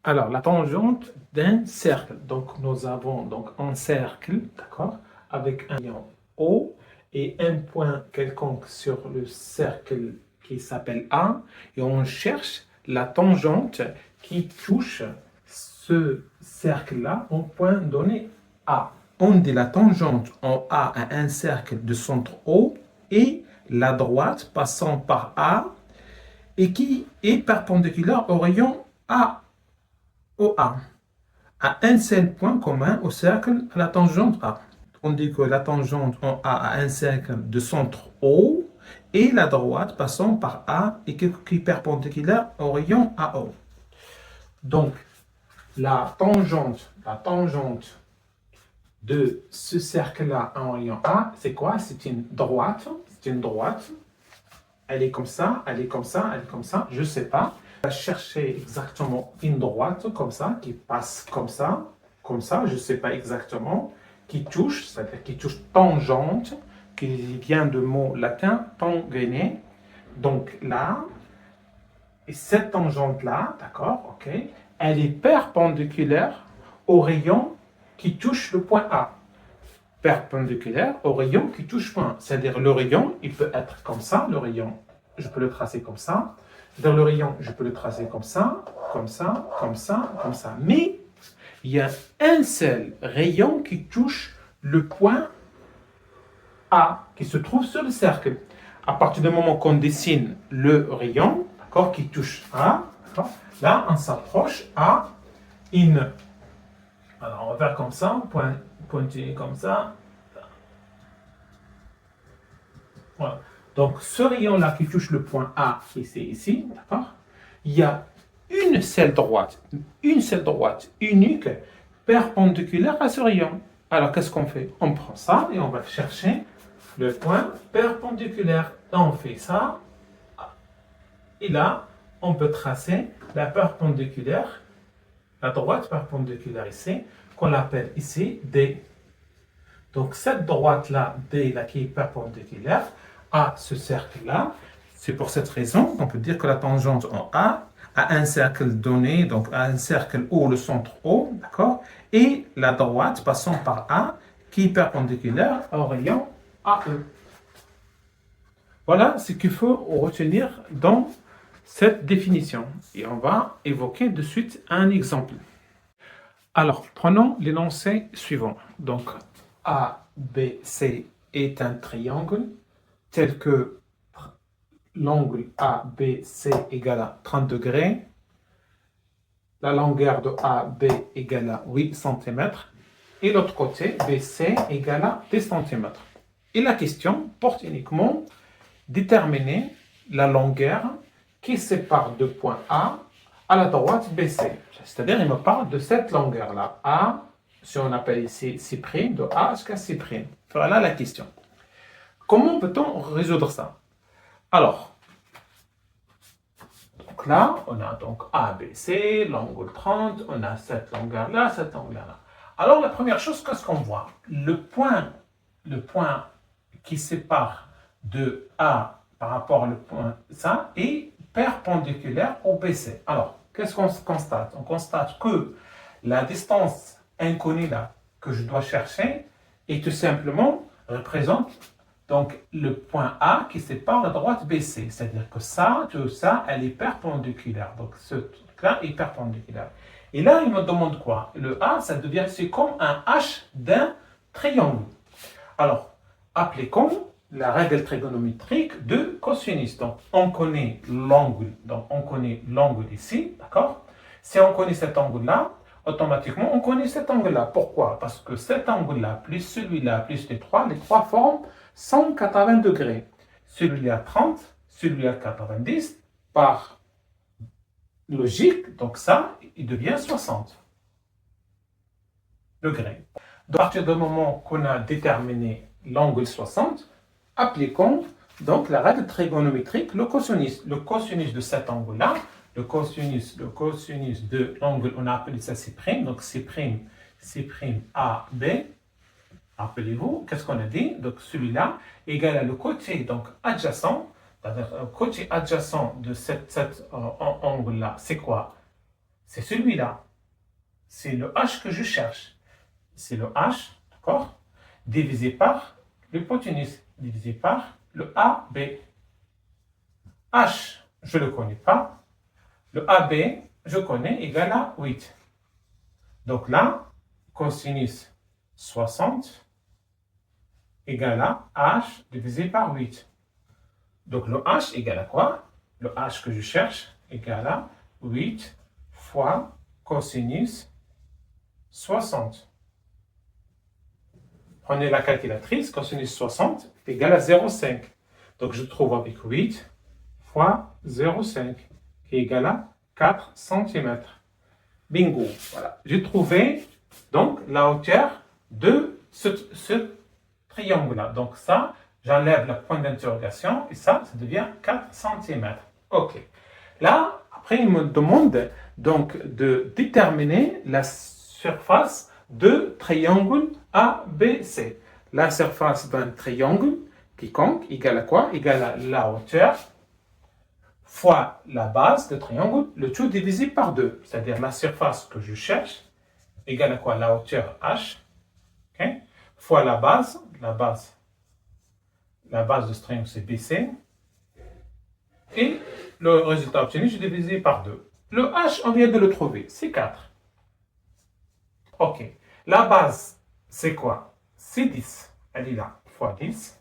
Alors, la tangente d'un cercle. Donc, nous avons donc un cercle, d'accord, avec un rayon O et un point quelconque sur le cercle qui s'appelle A. Et on cherche la tangente qui touche ce cercle-là au point donné A. On dit la tangente en A à un cercle de centre O et la droite passant par A et qui est perpendiculaire au rayon A. OA a un seul point commun au cercle à la tangente A. On dit que la tangente en A a un cercle de centre O et la droite passant par A et qui est perpendiculaire au rayon AO. Donc, la tangente de ce cercle-là en rayon A, c'est quoi? C'est une droite. C'est une droite. Elle est comme ça, elle est comme ça, elle est comme ça, je ne sais pas. On va chercher exactement une droite comme ça, qui passe comme ça, je ne sais pas exactement, qui touche, c'est-à-dire qui touche tangente, qui vient du mot latin tangere. Donc là, et cette tangente-là, d'accord, ok, elle est perpendiculaire au rayon qui touche le point A. Perpendiculaire au rayon qui touche point. C'est-à-dire le rayon, il peut être comme ça, le rayon, je peux le tracer comme ça. Dans le rayon, je peux le tracer comme ça, comme ça, comme ça, comme ça. Mais il y a un seul rayon qui touche le point A, qui se trouve sur le cercle. À partir du moment qu'on dessine le rayon, d'accord, qui touche A, là, on s'approche à une. Alors, on va faire comme ça, pointer comme ça. Voilà. Donc, ce rayon-là qui touche le point A, qui c'est ici, d'accord, il y a une seule droite unique, perpendiculaire à ce rayon. Alors, qu'est-ce qu'on fait? On prend ça et on va chercher le point perpendiculaire. On fait ça. Et là, on peut tracer la perpendiculaire, la droite perpendiculaire ici, qu'on appelle ici D. Donc, cette droite-là, D, là, qui est perpendiculaire à ce cercle-là, c'est pour cette raison qu'on peut dire que la tangente en A a un cercle donné, donc à un cercle O, le centre O, d'accord, et la droite passant par A, qui est perpendiculaire au rayon AE. Voilà ce qu'il faut retenir dans cette définition. Et on va évoquer de suite un exemple. Alors, prenons l'énoncé suivant. Donc, ABC est un triangle tel que l'angle ABC égale à 30 degrés, la longueur de AB égale à 8 cm et l'autre côté, BC égale à 10 cm. Et la question porte uniquement déterminer la longueur qui sépare deux points A à la droite BC. C'est-à-dire, il me parle de cette longueur-là. A, si on appelle ici C', de A jusqu'à C'. Voilà la question. Comment peut-on résoudre ça? Alors, donc là, on a donc ABC, l'angle 30, on a cette longueur-là, cette longueur-là. Alors, la première chose, qu'est-ce qu'on voit? Le point qui sépare de A par rapport au point ça est perpendiculaire au BC. Alors, qu'est-ce qu'on constate? On constate que la distance inconnue là que je dois chercher est tout simplement représente donc le point A qui sépare la droite BC. C'est-à-dire que ça, tout ça, elle est perpendiculaire. Donc ce truc-là est perpendiculaire. Et là, il me demande quoi? Le A, ça devient, c'est comme un H d'un triangle. Alors, appliquons la règle trigonométrique de cosinus. Donc, on connaît l'angle. Donc, on connaît l'angle ici, d'accord? Si on connaît cet angle-là, automatiquement, on connaît cet angle-là. Pourquoi? Parce que cet angle-là, plus celui-là, plus les trois forment 180 degrés. Celui-là 30, celui-là 90, par logique, donc ça, il devient 60 degrés. Donc, à partir du moment qu'on a déterminé l'angle 60, appliquons donc la règle trigonométrique, le cosinus. Le cosinus de cet angle-là, le cosinus de l'angle, on a appelé ça C', donc C', AB. Rappelez-vous, qu'est-ce qu'on a dit? Donc celui-là égale à le côté donc adjacent, c'est-à-dire le côté adjacent de cet angle-là, c'est quoi? c'est celui-là. C'est le h que je cherche. C'est le h, d'accord, divisé par l'hypoténuse, divisé par le AB. H, je ne le connais pas. Le AB, je connais, égal à 8. Donc là, cosinus 60 égale à h divisé par 8. Donc le h égale à quoi? Le h que je cherche égale à 8 fois cosinus 60. Prenez la calculatrice, cosinus 60 est égal à 0,5. Donc je trouve avec 8 fois 0,5 qui est égal à 4 cm. Bingo, voilà. J'ai trouvé donc la hauteur de ce triangle-là. Donc ça, j'enlève le point d'interrogation et ça devient 4 cm. Ok. Là, après, il me demande donc de déterminer la surface de triangle ABC. La surface d'un triangle quiconque égale à quoi? Égale à la hauteur fois la base de triangle, le tout divisé par 2. C'est-à-dire la surface que je cherche égale à quoi? La hauteur h, okay, fois la base de ce triangle c'est BC, et le résultat obtenu, je divisé par 2. Le h, on vient de le trouver, c'est 4. Ok. La base, c'est quoi? C'est 10. Elle est là, fois 10.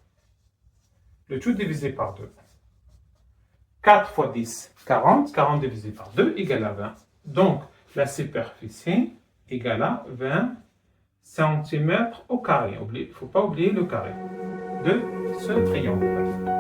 Le tout divisé par 2. 4 fois 10, 40. 40 divisé par 2 égale à 20. Donc, la superficie égale à 20 cm au carré. Il ne faut pas oublier le carré de ce triangle.